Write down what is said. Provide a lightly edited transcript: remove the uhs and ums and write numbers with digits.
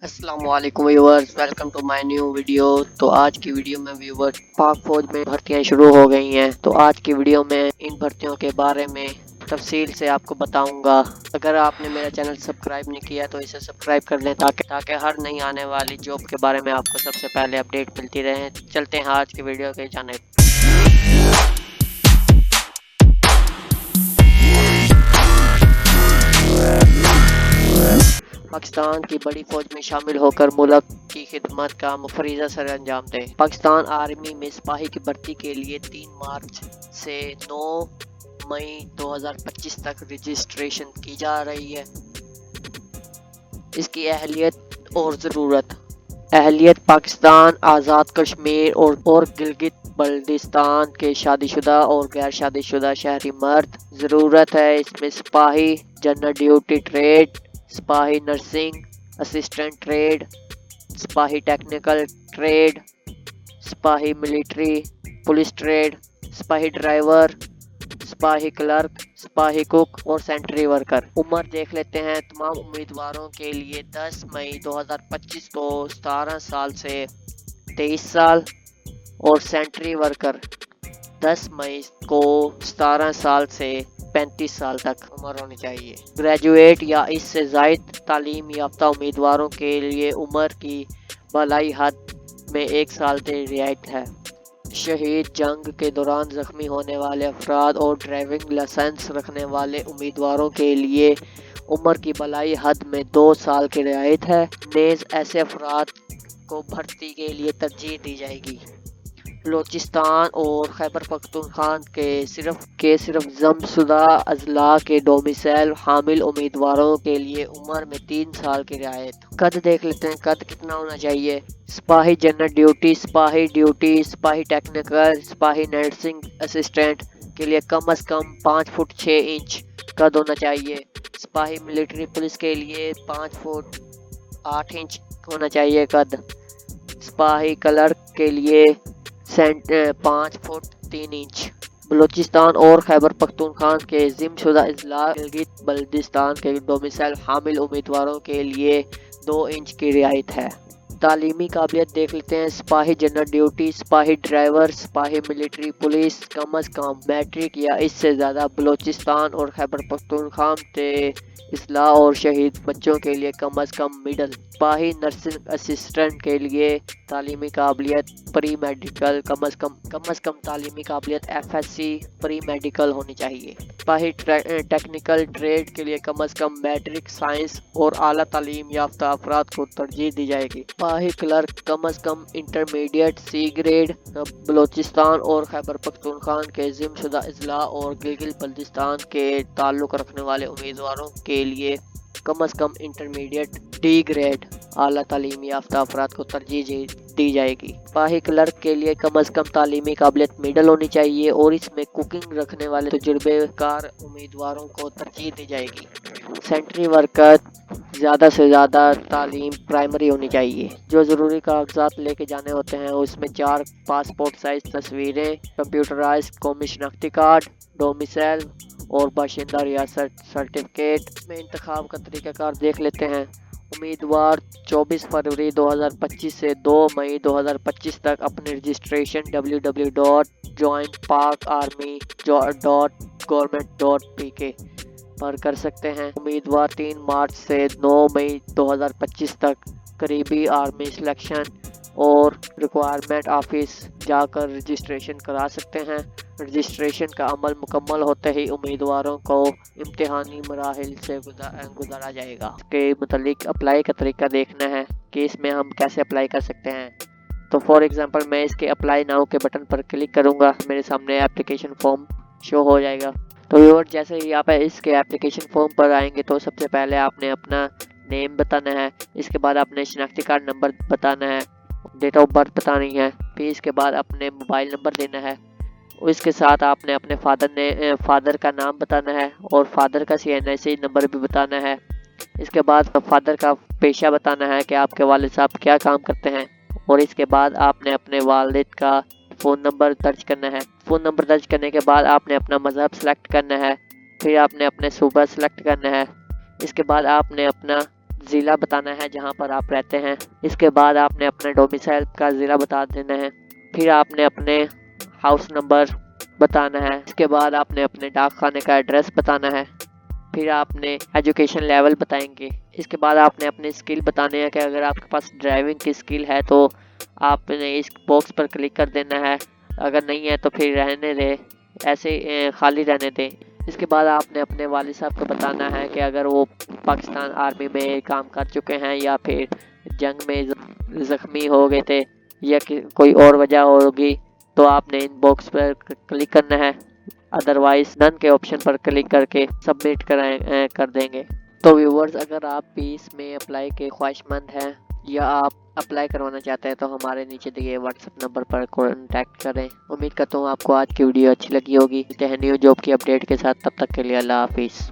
अस्सलाम वालेकुम viewers, welcome to my new video. तो आज की वीडियो में व्यूअर्स, पाक फौज में भर्तियां शुरू हो गई हैं। तो आज की वीडियो में इन भर्तियों के बारे में तफसील से आपको बताऊंगा। अगर आपने मेरा चैनल सब्सक्राइब नहीं किया तो इसे सब्सक्राइब कर लें ताकि हर नई आने वाली जॉब के बारे में आपको सबसे पहले अपडेट मिलती रहे। चलते हैं आज की वीडियो के जानिब। पाकिस्तान की बड़ी फौज में शामिल होकर मुल्क की खिदमत का फरीज़ा सर अंजाम दे। पाकिस्तान आर्मी में सिपाही की भर्ती के लिए 3 मार्च से 9 मई 2025 तक रजिस्ट्रेशन की जा रही है। इसकी अहलियत और ज़रूरत। अहलियत पाकिस्तान, आज़ाद कश्मीर और गिलगित बल्तिस्तान के शादीशुदा और गैर शादीशुदा शहरी मर्द। ज़रूरत है इसमें सिपाही जनरल ड्यूटी ट्रेड, सिपाही नर्सिंग असिस्टेंट ट्रेड, सिपाही टेक्निकल ट्रेड, सिपाही मिलिट्री पुलिस ट्रेड, सिपाही ड्राइवर, सिपाही क्लर्क, सिपाही कुक और सेंट्री वर्कर। उम्र देख लेते हैं तमाम उम्मीदवारों के लिए 10 मई 2025 को 17 साल से 23 साल और सेंट्री वर्कर 10 मई को 17 साल से 35 साल तक उम्र होनी चाहिए। ग्रेजुएट या इससे ज़ायद तालीम याफ्ता उम्मीदवारों के लिए उम्र की भलाई हद में 1 साल से रियायत है। शहीद जंग के दौरान ज़ख्मी होने वाले अफराद और ड्राइविंग लाइसेंस रखने वाले उम्मीदवारों के लिए उम्र की भलाई हद में 2 साल की रियायत है। नेज़ ऐसे अफराद को भर्ती के लिए तरजीह दी जाएगी। बलूचिस्तान और खैबर पख्तूनख्वा के सिर्फ जमशुदा अजला के डोमिसाइल हामिल उम्मीदवारों के लिए उम्र में 3 साल की रियायत। कद देख लेते हैं, कद कितना होना चाहिए। सिपाही जनरल ड्यूटी, सिपाही टेक्निकल, सिपाही नर्सिंग असिस्टेंट के लिए कम से कम 5 फुट 6 इंच कद होना चाहिए। सिपाही मिलिट्री पुलिस के लिए 5 फुट 8 इंच होना चाहिए कद। सिपाही क्लर्क के लिए 5 फुट 3 इंच। बलूचिस्तान और खैबर पख्तूनख्वा के ज़िम्मेशुदा अजला गिलगित बल्तिस्तान के डोमिसाइल हामिल उम्मीदवारों के लिए 2 इंच की रियायत है। तालीमी काबिलियत देख लेते हैं। सिपाही जनरल ड्यूटी, सिपाही ड्राइवर, सिपाही मिलिट्री पुलिस कम से कम मैट्रिक या इससे ज़्यादा। बलूचिस्तान और खैबर पख्तूनख्वा के इसलाह और शहीद बच्चों के लिए कम से कम मिडल। सिपाही नर्सिंग असिस्टेंट के लिए तालीमी काबिलियत प्री मेडिकल कम से कम तालीमी काबिलियत FSC प्री मेडिकल होनी चाहिए। सिपाही टेक्निकल ट्रेड के लिए कम से कम मैट्रिक साइंस और आला तालीम याफ्ता अफराद को तरजीह दी जाएगी। सिपाही क्लर्क कम से कम इंटरमीडिएट C ग्रेड। बलूचिस्तान और खैबर पख्तूनख्वा के ज़िम्मेशुदा अजला और गिलगित बल्तिस्तान के ताल्लुक़ रखने वाले उम्मीदवारों के लिए कम से कम इंटरमीडिएट D ग्रेड आला तालीमी याफ्ता अफराद को तरजीह दी जाएगी। सिपाही क्लर्क के लिए कम से कम तालीमी काबिलियत मिडल होनी चाहिए और इसमें कुकिंग रखने वाले तजुर्बेकार उम्मीदवारों को तरजीह दी जाएगी। सेंट्री वर्कर ज़्यादा से ज़्यादा तालीम प्राइमरी होनी चाहिए। जो ज़रूरी कागजात लेके जाने होते हैं उसमें 4 पासपोर्ट साइज तस्वीरें, कंप्यूटराइज कौमी शनाख्ती कार्ड, डोमिसाइल और बाशिंदा रियासत सर्टिफिकेट। में इंतखाब का तरीक़ाकार देख लेते हैं। उम्मीदवार 24 फरवरी 2025 से 2 मई 2025 तक अपने रजिस्ट्रेशन www.joinparkarmy.government.pk पर कर सकते हैं। उम्मीदवार 3 मार्च से 9 मई 2025 तक करीबी आर्मी सिलेक्शन और रिक्वायरमेंट ऑफिस जाकर रजिस्ट्रेशन करा सकते हैं। रजिस्ट्रेशन का अमल मुकम्मल होते ही उम्मीदवारों को इम्तिहानी मराहिल से गुजारा जाएगा। इसके मुतालिक अप्लाई का तरीका देखना है कि इसमें हम कैसे अप्लाई कर सकते हैं। तो फॉर एग्जांपल मैं इसके अप्लाई नाउ के बटन पर क्लिक करूंगा, मेरे सामने एप्लीकेशन फॉर्म शो हो जाएगा। तो व्यूअर, जैसे ही आप इसके एप्लीकेशन फॉर्म पर आएंगे तो सबसे पहले आपने अपना नेम बताना है। इसके बाद आपने शनाख्ती कार्ड नंबर बताना है, डेट ऑफ बर्थ बतानी है। फिर इसके बाद अपने मोबाइल नंबर देना है। इसके साथ आपने अपने फादर का नाम बताना है और फादर का CNIC नंबर भी बताना है। इसके बाद फादर का पेशा बताना है कि आपके वालिद साहब क्या काम करते हैं और इसके बाद आपने अपने वालिद का फ़ोन नंबर दर्ज करना है। फ़ोन नंबर दर्ज करने के बाद आपने अपना मज़हब सेलेक्ट करना है। फिर आपने अपने सूबा सेलेक्ट करना है। इसके बाद आपने अपना ضلع بتانا ہے جہاں پر آپ رہتے ہیں. اس کے بعد آپ نے اپنے ڈومیسائل کا ضلع بتا دینا ہے. پھر آپ نے اپنے ہاؤس نمبر بتانا ہے. اس کے بعد آپ نے اپنے ڈاک خانے کا ایڈریس بتانا ہے. پھر آپ نے ایجوکیشن لیول بتائیں گے. اس کے بعد آپ نے اپنے اسکل بتانے ہیں کہ اگر آپ کے پاس ڈرائیونگ کی اسکل ہے تو آپ نے اس باکس پر کلک کر دینا ہے. اگر نہیں ہے تو پھر رہنے دیں، ایسے خالی رہنے دیں. اس کے بعد آپ نے اپنے والد صاحب کو بتانا ہے کہ اگر وہ پاکستان آرمی میں کام کر چکے ہیں یا پھر جنگ میں زخمی ہو گئے تھے یا کوئی اور وجہ ہوگی تو آپ نے ان باکس پر کلک کرنا ہے. ادروائز نن کے آپشن پر کلک کر کے سبمٹ کر دیں گے. تو ویورز، اگر آپ بھی اس میں اپلائی کے خواہش مند ہیں یا آپ اپلائی کروانا چاہتے ہیں تو ہمارے نیچے دیے واٹس ایپ نمبر پر کانٹیکٹ کریں. امید کرتا ہوں آپ کو آج کی ویڈیو اچھی لگی ہوگی. ملتے ہیں نیو جاب کی اپڈیٹ کے ساتھ، تب تک کے لیے اللہ حافظ.